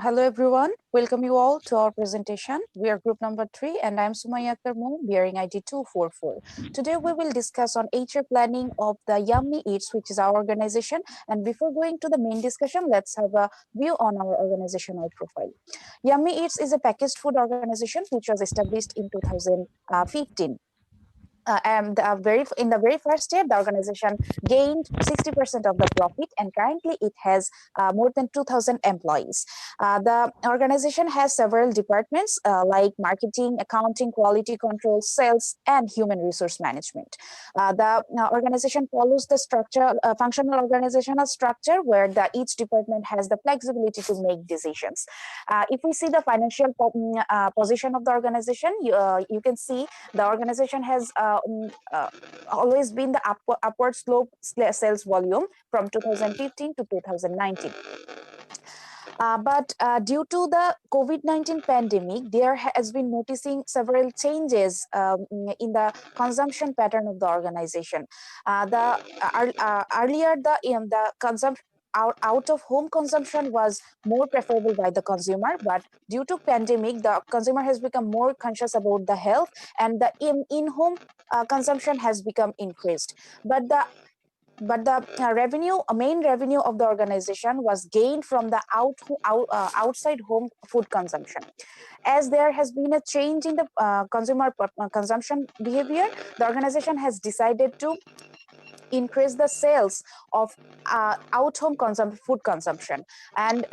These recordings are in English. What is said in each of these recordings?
Hello everyone, welcome you all to our presentation. We are group number 3 and I'm Sumaya Karmo, bearing ID 244. Today we will discuss on HR planning of the Yummy Eats, which is our organization. And before going to the main discussion, let's have a view on our organizational profile. Yummy Eats is a packaged food organization which was established in 2015. In the very first year, the organization gained 60% of the profit, and currently it has more than 2,000 employees. The organization has several departments like marketing, accounting, quality control, sales, and human resource management. The organization follows the functional organizational structure where each department has the flexibility to make decisions. If we see the financial position of the organization, you can see the organization has always been the upward slope sales volume from 2015 to 2019. But due to the COVID-19 pandemic, there has been noticing several changes in the consumption pattern of the organization. Earlier, the consumption out-of-home consumption was more preferable by the consumer, but due to pandemic, the consumer has become more conscious about the health, and the in-home consumption has become increased. But the main revenue of the organization was gained from the outside home food consumption. As there has been a change in the consumer consumption behavior, the organization has decided to increase the sales of out-home food consumption, and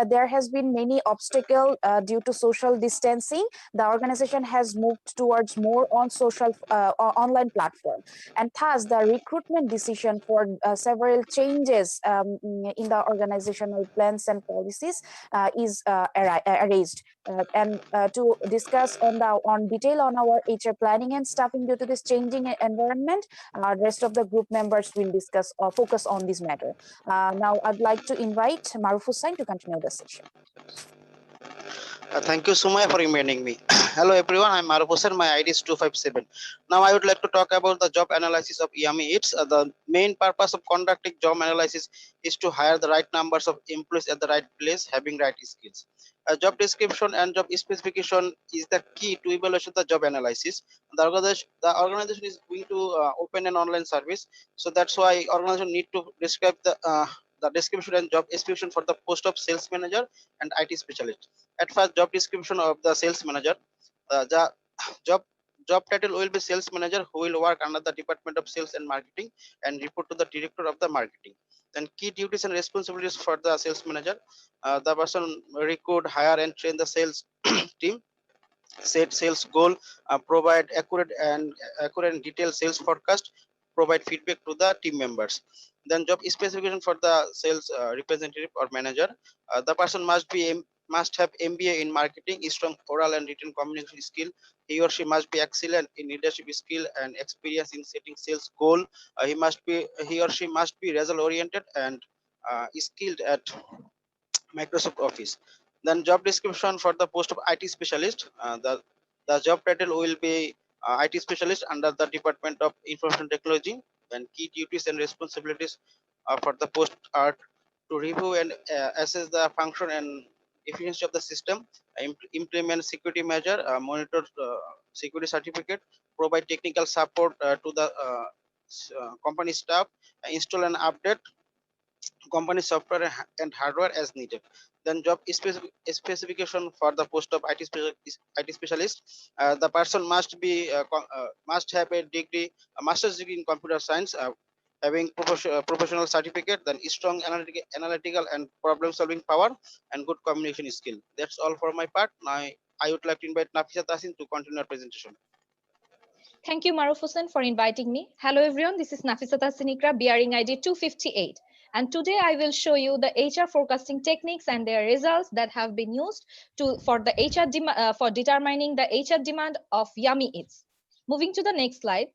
there has been many obstacles due to social distancing. The organization has moved towards more on social online platform, and thus the recruitment decision for several changes in the organizational plans and policies is raised. And to discuss on detail on our HR planning and staffing due to this changing environment, rest of the group members will discuss or focus on this matter. Now I'd like to invite Maruf Hussain to continue the session. Thank you, Sumaya, for inviting me. Hello, everyone. I'm Maruf Hussain. My ID is 257. Now, I would like to talk about the job analysis of Yummy Eats. The main purpose of conducting job analysis is to hire the right numbers of employees at the right place, having right skills. A job description and job specification is the key to evaluation of the job analysis. The organization is going to open an online service, so that's why organization need to describe the description and job description for the post of sales manager and IT specialist. At first, job description of the sales manager, the job title will be sales manager, who will work under the department of sales and marketing and report to the director of the marketing. Then key duties and responsibilities for the sales manager: the person recruit, hire, and train the sales team, set sales goal, provide accurate and detailed sales forecast, provide feedback to the team members. Then job specification for the sales representative or manager: the person must have MBA in marketing, strong oral and written communication skill. He or she must be excellent in leadership skill and experience in setting sales goal. He or she must be result oriented and skilled at Microsoft Office. Then job description for the post of IT specialist. The job title will be IT specialist under the Department of Information Technology. And key duties and responsibilities for the post are to review and assess the function and efficiency of the system, implement security measure, monitor security certificate, provide technical support to the company staff, install and update company software and hardware as needed. Then job specification for the post of IT specialist: the person must have a master's degree in computer science, having professional certificate, then strong analytical and problem solving power, and good communication skill. That's all for my part. Now I would like to invite Nafisa Tasin to continue our presentation. Thank you, Maruf Hussain, for inviting me. Hello, everyone. This is Nafisa Tasin Ikra, bearing ID 258. And today I will show you the HR forecasting techniques and their results that have been used for determining the HR demand of Yummy Eats. Moving to the next slide.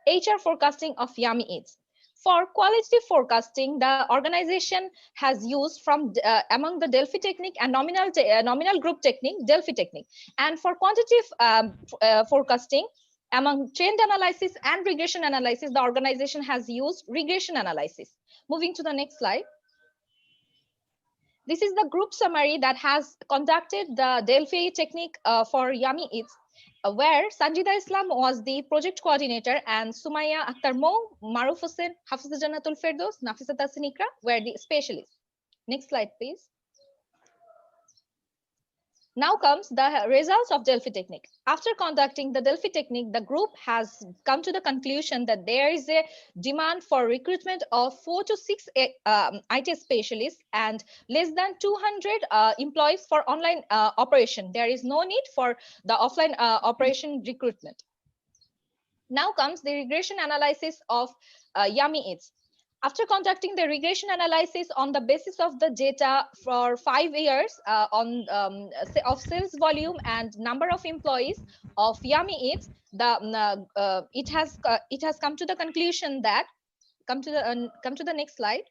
HR forecasting of Yummy Eats. For qualitative forecasting, the organization has used from among the Delphi technique and nominal group technique, Delphi technique. And for quantitative forecasting, among trend analysis and regression analysis, the organization has used regression analysis. Moving to the next slide. This is the group summary that has conducted the Delphi technique for Yummy Eats, where Sanjida Islam was the project coordinator and Sumaya Akhtar Mo, Maruf Hussain, Hafiza Jannatul Firdaus, Nafisat Hassan Ikra were the specialists. Next slide, please. Now comes the results of Delphi technique. After conducting the Delphi technique, the group has come to the conclusion that there is a demand for recruitment of 4 to 6 IT specialists and less than 200 employees for online operation. There is no need for the offline operation recruitment. Now comes the regression analysis of Yummy Eats. After conducting the regression analysis on the basis of the data for 5 years of sales volume and number of employees of Yummy Eats, it has come to the conclusion that come to the next slide,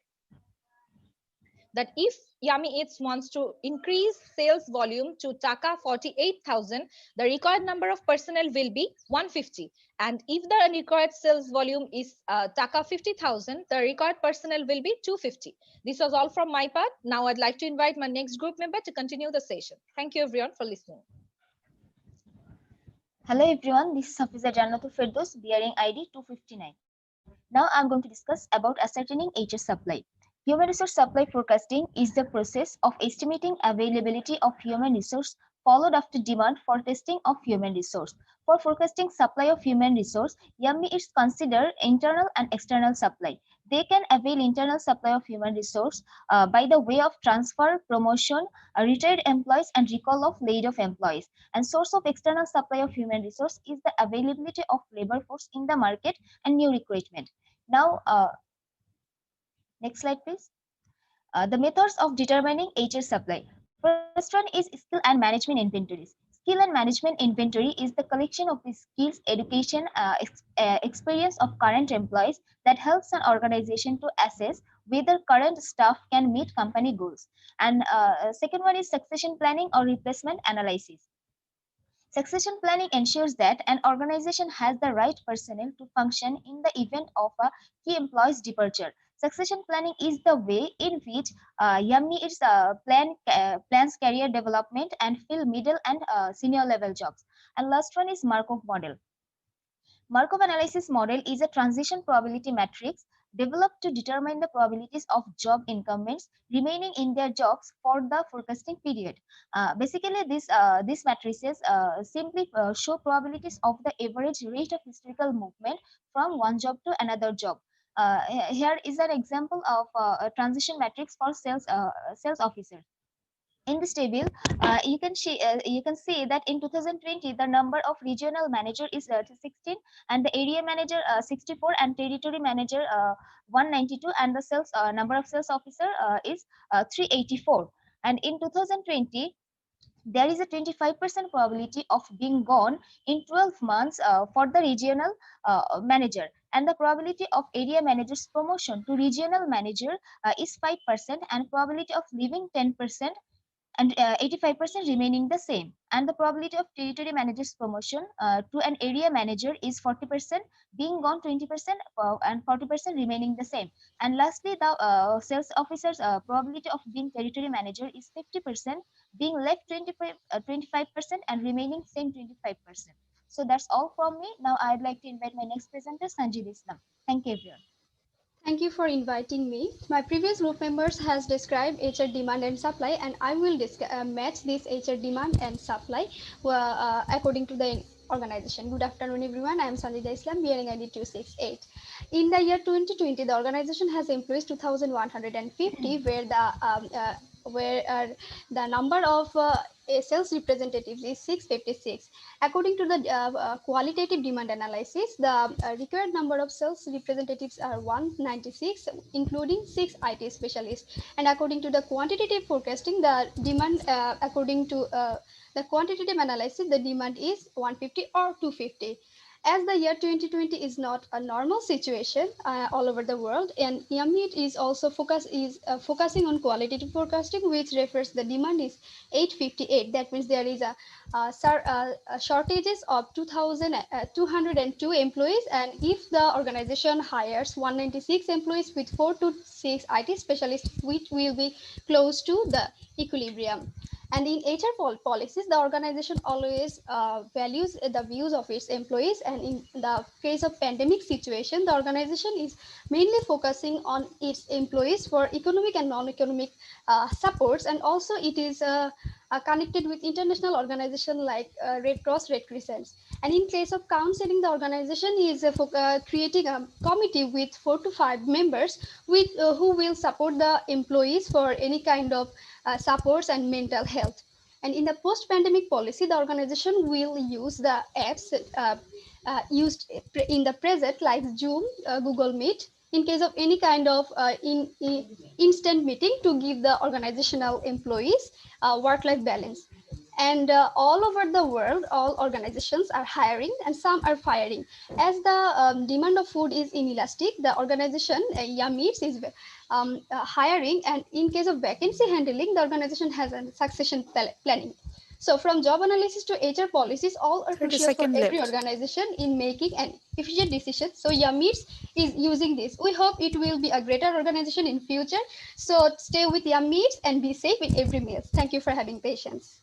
that if Yummy Eats wants to increase sales volume to Taka 48,000, the required number of personnel will be 150. And if the required sales volume is Taka 50,000, the required personnel will be 250. This was all from my part. Now I'd like to invite my next group member to continue the session. Thank you everyone for listening. Hello everyone, this is Hafiza Jannatul Firdaus, bearing ID 259. Now I'm going to discuss about ascertaining HR supply. Human resource supply forecasting is the process of estimating availability of human resource followed after demand for testing of human resource. For forecasting supply of human resource, Yummy is consider internal and external supply. They can avail internal supply of human resource by the way of transfer, promotion, retired employees, and recall of laid-off employees. And source of external supply of human resource is the availability of labor force in the market and new recruitment. Now, next slide, please. The methods of determining HR supply. First one is skill and management inventories. Skill and management inventory is the collection of the skills, education, experience of current employees that helps an organization to assess whether current staff can meet company goals. And second one is succession planning or replacement analysis. Succession planning ensures that an organization has the right personnel to function in the event of a key employee's departure. Succession planning is the way in which Yummy plans career development and fill middle and senior level jobs. And last one is Markov model. Markov analysis model is a transition probability matrix developed to determine the probabilities of job incumbents remaining in their jobs for the forecasting period. Basically, these matrices simply show probabilities of the average rate of historical movement from one job to another job. Here is an example of a transition matrix for sales officers. In this table, you can see that in 2020 the number of regional manager is 16, and the area manager 64, and territory manager 192, and the sales number of sales officer is 384. And in 2020 there is a 25% probability of being gone in 12 months for the regional manager, and the probability of area manager's promotion to regional manager is 5%, and probability of leaving 10%, and 85% remaining the same. And the probability of territory manager's promotion to an area manager is 40%, being gone 20%, and 40% remaining the same. And lastly, the sales officer's probability of being territory manager is 50%, being left 25%, and remaining same 25%. So that's all from me. Now I'd like to invite my next presenter, Sanjid Islam. Thank you, everyone. Thank you for inviting me. My previous group members has described HR demand and supply, and I will match this HR demand and supply according to the organization. Good afternoon, everyone. I am Sanjida Islam, bearing ID 268. In the year 2020, the organization has employees 2,150, where the number of sales representatives is 656. According to the qualitative demand analysis, the required number of sales representatives are 196, including 6 IT specialists. And according to the quantitative forecasting, the demand, according to the quantitative analysis, the demand is 150 or 250. As the year 2020 is not a normal situation all over the world, and Yammeet is also focusing on qualitative forecasting, which refers the demand is 858. That means there is a shortages of 2,202 employees, and if the organization hires 196 employees with 4 to 6 IT specialists, which will be close to the equilibrium. And in HR policies, the organization always values the views of its employees. And in the case of pandemic situation, the organization is mainly focusing on its employees for economic and non-economic supports. And also it is connected with international organization like Red Cross, Red Crescent. And in case of counseling, the organization is creating a committee with 4 to 5 members with who will support the employees for any kind of supports and mental health. And in the post-pandemic policy, the organization will use the apps used in the present like Zoom, Google Meet, in case of any kind of instant meeting to give the organizational employees work-life balance. And all over the world, all organizations are hiring and some are firing. As the demand of food is inelastic, the organization Yammeet is hiring, and in case of vacancy handling, the organization has a succession planning. So from job analysis to HR policies, all are 30 crucial for seconds every left. organization in making an efficient decision. So Yammeet is using this. We hope it will be a greater organization in future. So stay with Yammeet and be safe in every meal. Thank you for having patience.